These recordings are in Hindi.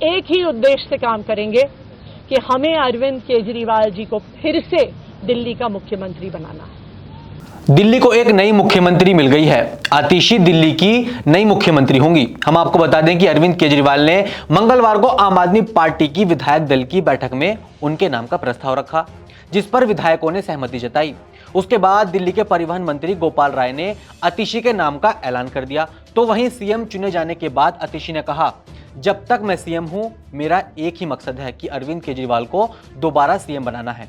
एक ही उद्देश्य से काम करेंगे कि हमें अरविंद केजरीवाल जी को फिर से दिल्ली का मुख्यमंत्री बनाना है। दिल्ली को एक नई मुख्यमंत्री मिल गई है। आतिशी दिल्ली की नई मुख्यमंत्री होंगी। हम आपको बता दें कि अरविंद केजरीवाल ने मंगलवार को आम आदमी पार्टी की विधायक दल की बैठक में उनके नाम का प्रस्ताव रखा, जिस पर विधायकों ने सहमति जताई। उसके बाद दिल्ली के परिवहन मंत्री गोपाल राय ने आतिशी के नाम का ऐलान कर दिया। तो वहीं सीएम चुने जाने के बाद आतिशी ने कहा, जब तक मैं सीएम हूं, मेरा एक ही मकसद है कि अरविंद केजरीवाल को दोबारा सीएम बनाना है।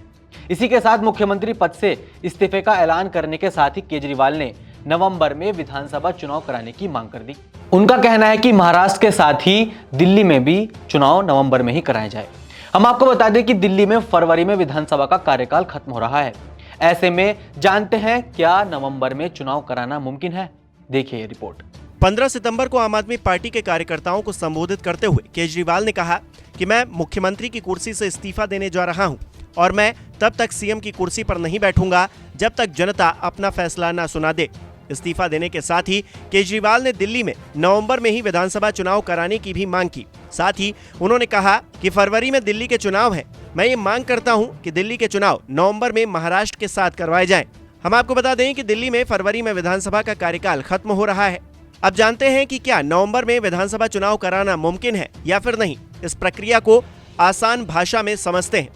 इसी के साथ मुख्यमंत्री पद से इस्तीफे का ऐलान करने के साथ ही केजरीवाल ने नवंबर में विधानसभा चुनाव कराने की मांग कर दी। उनका कहना है कि महाराष्ट्र के साथ ही दिल्ली में भी चुनाव नवंबर में ही कराए जाए। हम आपको बता दें कि दिल्ली में फरवरी में विधानसभा का कार्यकाल खत्म हो रहा है। ऐसे में जानते हैं क्या नवंबर में चुनाव कराना मुमकिन है? देखिए ये रिपोर्ट। 15 सितंबर को आम आदमी पार्टी के कार्यकर्ताओं को संबोधित करते हुए केजरीवाल ने कहा कि मैं मुख्यमंत्री की कुर्सी से इस्तीफा देने जा रहा हूं और मैं तब तक सीएम की कुर्सी पर नहीं बैठूंगा जब तक जनता अपना फैसला न सुना दे। इस्तीफा देने के साथ ही केजरीवाल ने दिल्ली में नवंबर में ही विधानसभा चुनाव कराने की भी मांग की। साथ ही उन्होंने कहा कि फरवरी में दिल्ली के चुनाव है। मैं ये मांग करता हूं कि दिल्ली के चुनाव नवंबर में महाराष्ट्र के साथ करवाए जाएं। हम आपको बता दें कि दिल्ली में फरवरी में विधानसभा का कार्यकाल खत्म हो रहा है। अब जानते हैं कि क्या नवंबर में विधानसभा चुनाव कराना मुमकिन है या फिर नहीं। इस प्रक्रिया को आसान भाषा में समझते हैं।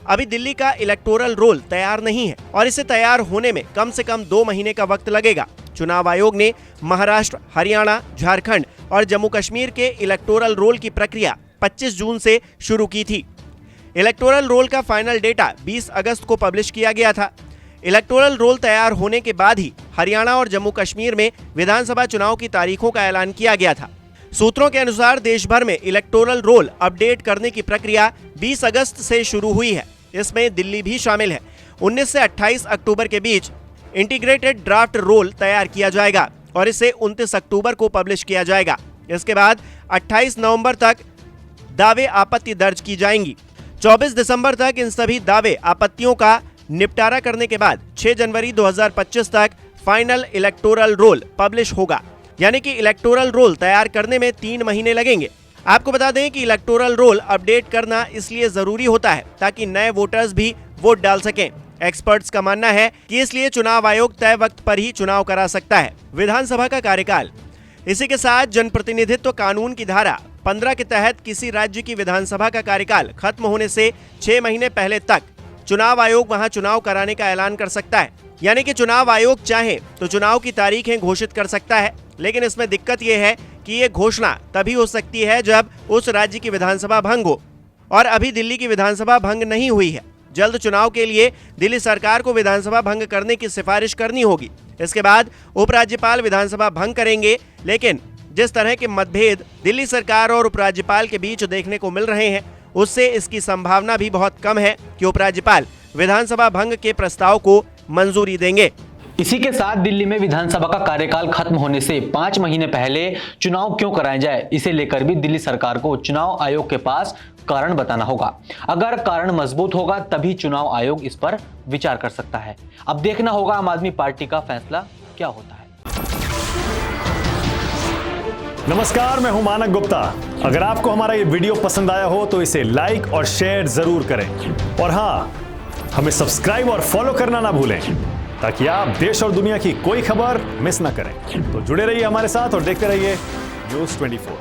अभी दिल्ली का इलेक्टोरल रोल तैयार नहीं है और इसे तैयार होने में कम से कम 2 महीने का वक्त लगेगा। चुनाव आयोग ने महाराष्ट्र, हरियाणा, झारखंड और जम्मू कश्मीर के इलेक्टोरल रोल की प्रक्रिया 25 जून से शुरू की थी। इलेक्टोरल रोल का फाइनल डेटा 20 अगस्त को पब्लिश किया गया था। इलेक्टोरल रोल तैयार होने के बाद ही हरियाणा और जम्मू कश्मीर में विधानसभा चुनाव की तारीखों का ऐलान किया गया था। सूत्रों के अनुसार देश भर में इलेक्टोरल रोल अपडेट करने की प्रक्रिया 20 अगस्त से शुरू हुई है। इसमें दिल्ली भी शामिल है। 19 से 28 अक्टूबर के बीच इंटीग्रेटेड ड्राफ्ट रोल तैयार किया जाएगा और इसे 29 अक्टूबर को पब्लिश किया जाएगा। इसके बाद 28 नवंबर तक दावे आपत्ति दर्ज की जाएंगी। 24 दिसंबर तक इन सभी दावे आपत्तियों का निपटारा करने के बाद 6 जनवरी 2025 तक फाइनल इलेक्टोरल रोल पब्लिश होगा। यानी कि इलेक्टोरल रोल तैयार करने में 3 महीने लगेंगे। आपको बता दें कि इलेक्टोरल रोल अपडेट करना इसलिए जरूरी होता है ताकि नए वोटर्स भी वोट डाल सकें। एक्सपर्ट्स का मानना है कि इसलिए चुनाव आयोग तय वक्त पर ही चुनाव करा सकता है। विधानसभा का कार्यकाल। इसी के साथ जनप्रतिनिधित्व कानून की धारा 15 के तहत किसी राज्य की विधानसभा का कार्यकाल खत्म होने से 6 महीने पहले तक चुनाव आयोग वहां चुनाव कराने का ऐलान कर सकता है। यानी कि चुनाव आयोग चाहे तो चुनाव की तारीखें घोषित कर सकता है, लेकिन इसमें दिक्कत यह है कि ये घोषणा तभी हो सकती है जब उस राज्य की विधानसभा भंग हो, और अभी दिल्ली की विधानसभा भंग नहीं हुई है। जल्द चुनाव के लिए दिल्ली सरकार को विधानसभा भंग करने की सिफारिश करनी होगी। इसके बाद उपराज्यपाल विधानसभा भंग करेंगे, लेकिन जिस तरह के मतभेद दिल्ली सरकार और उपराज्यपाल के बीच देखने को मिल रहे हैं, उससे इसकी संभावना भी बहुत कम है कि उपराज्यपाल विधानसभा भंग के प्रस्ताव को मंजूरी देंगे। इसी के साथ दिल्ली में विधानसभा का कार्यकाल खत्म होने से 5 महीने पहले चुनाव क्यों कराया जाए, इसे लेकर भी दिल्ली सरकार को चुनाव आयोग के पास कारण बताना होगा। अगर कारण मजबूत होगा तभी चुनाव आयोग इस पर विचार कर सकता है। अब देखना होगा आम आदमी पार्टी का फैसला क्या होता है। नमस्कार, मैं हूं मानक गुप्ता। अगर आपको हमारा ये वीडियो पसंद आया हो तो इसे लाइक और शेयर जरूर करें, और हाँ, हमें सब्सक्राइब और फॉलो करना ना भूलें ताकि आप देश और दुनिया की कोई खबर मिस ना करें। तो जुड़े रहिए हमारे साथ और देखते रहिए न्यूज़ 24।